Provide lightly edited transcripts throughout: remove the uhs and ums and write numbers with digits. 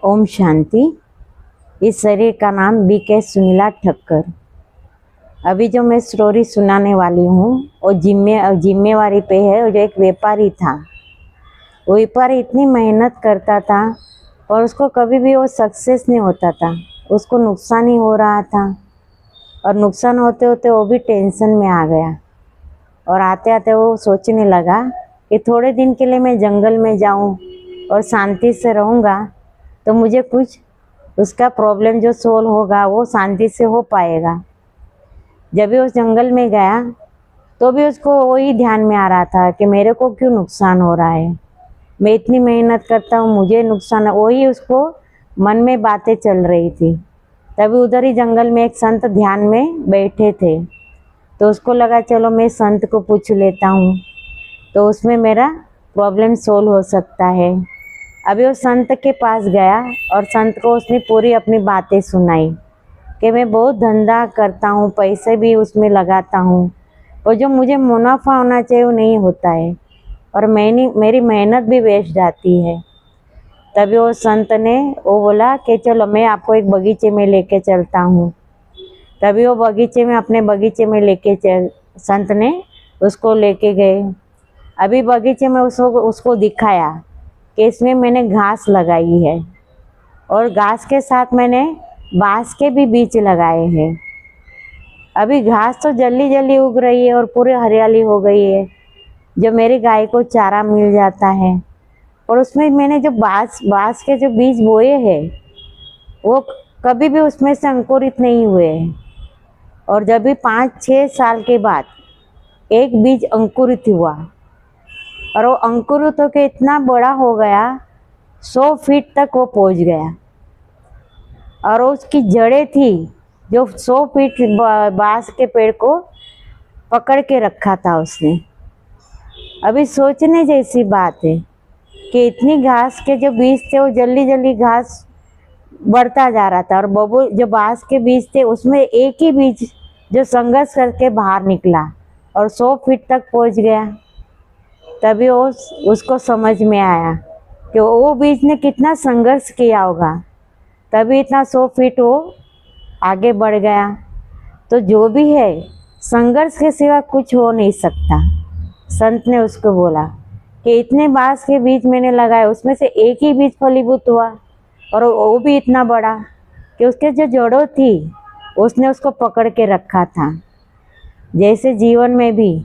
ओम शांति। इस शरीर का नाम BK सुनीला ठक्कर। अभी जो मैं स्टोरी सुनाने वाली हूँ वो जिम्मेवारी पे है। वो जो एक व्यापारी था, वो व्यापारी इतनी मेहनत करता था और उसको कभी भी वो सक्सेस नहीं होता था, उसको नुकसान ही हो रहा था। और नुकसान होते होते वो भी टेंशन में आ गया और आते आते वो सोचने लगा कि थोड़े दिन के लिए मैं जंगल में जाऊँ और शांति से रहूँगा तो मुझे कुछ उसका प्रॉब्लम जो सोल्व होगा वो शांति से हो पाएगा। जब भी उस जंगल में गया तो भी उसको वही ध्यान में आ रहा था कि मेरे को क्यों नुकसान हो रहा है, मैं इतनी मेहनत करता हूँ मुझे नुकसान, वही उसको मन में बातें चल रही थी। तभी उधर ही जंगल में एक संत ध्यान में बैठे थे, तो उसको लगा चलो मैं संत को पूछ लेता हूँ तो उसमें मेरा प्रॉब्लम सोल्व हो सकता है। अभी वो संत के पास गया और संत को उसने पूरी अपनी बातें सुनाई कि मैं बहुत धंधा करता हूँ, पैसे भी उसमें लगाता हूँ और जो मुझे मुनाफा होना चाहिए वो नहीं होता है और मेरी मेहनत भी वेस्ट जाती है। तभी वो संत ने वो बोला कि चलो मैं आपको एक बगीचे में लेके चलता हूँ। तभी वो अपने बगीचे में संत ने उसको लेके गए। अभी बगीचे में उसको दिखाया कि इसमें मैंने घास लगाई है और घास के साथ मैंने बांस के भी बीज लगाए हैं। अभी घास तो जल्दी जल्दी उग रही है और पूरी हरियाली हो गई है, जो मेरी गाय को चारा मिल जाता है। और उसमें मैंने जो बांस के जो बीज बोए हैं वो कभी भी उसमें से अंकुरित नहीं हुए हैं। और जब भी 5-6 साल के बाद एक बीज अंकुरित हुआ और वो अंकुरित होकर इतना बड़ा हो गया, 100 फीट तक वो पहुंच गया। और उसकी जड़ें थी जो 100 फीट बांस के पेड़ को पकड़ के रखा था उसने। अभी सोचने जैसी बात है कि इतनी घास के जो बीज थे वो जल्दी जल्दी घास बढ़ता जा रहा था और जो बांस के बीज थे उसमें एक ही बीज जो संघर्ष करके बाहर निकला और 100 फीट तक पहुंच गया। तभी उसको समझ में आया कि वो बीज ने कितना संघर्ष किया होगा, तभी इतना 100 फीट वो आगे बढ़ गया। तो जो भी है संघर्ष के सिवा कुछ हो नहीं सकता। संत ने उसको बोला कि इतने बांस के बीज मैंने लगाए, उसमें से एक ही बीज फलीभूत हुआ और वो भी इतना बड़ा कि उसके जो जड़ों थी उसने उसको पकड़ के रखा था। जैसे जीवन में भी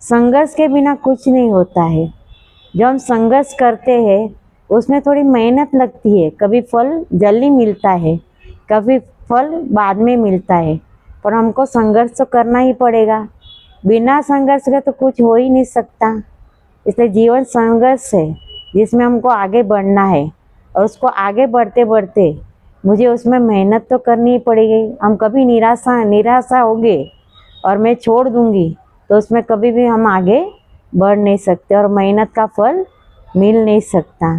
संघर्ष के बिना कुछ नहीं होता है। जो हम संघर्ष करते हैं उसमें थोड़ी मेहनत लगती है, कभी फल जल्दी मिलता है, कभी फल बाद में मिलता है, पर हमको संघर्ष तो करना ही पड़ेगा। बिना संघर्ष के तो कुछ हो ही नहीं सकता। इसलिए जीवन संघर्ष है जिसमें हमको आगे बढ़ना है और उसको आगे बढ़ते बढ़ते मुझे उसमें मेहनत तो करनी ही पड़ेगी। हम कभी निराशा होंगे और मैं छोड़ दूंगी तो उसमें कभी भी हम आगे बढ़ नहीं सकते और मेहनत का फल मिल नहीं सकता।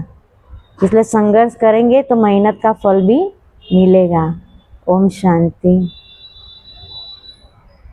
इसलिए संघर्ष करेंगे तो मेहनत का फल भी मिलेगा। ओम शांति।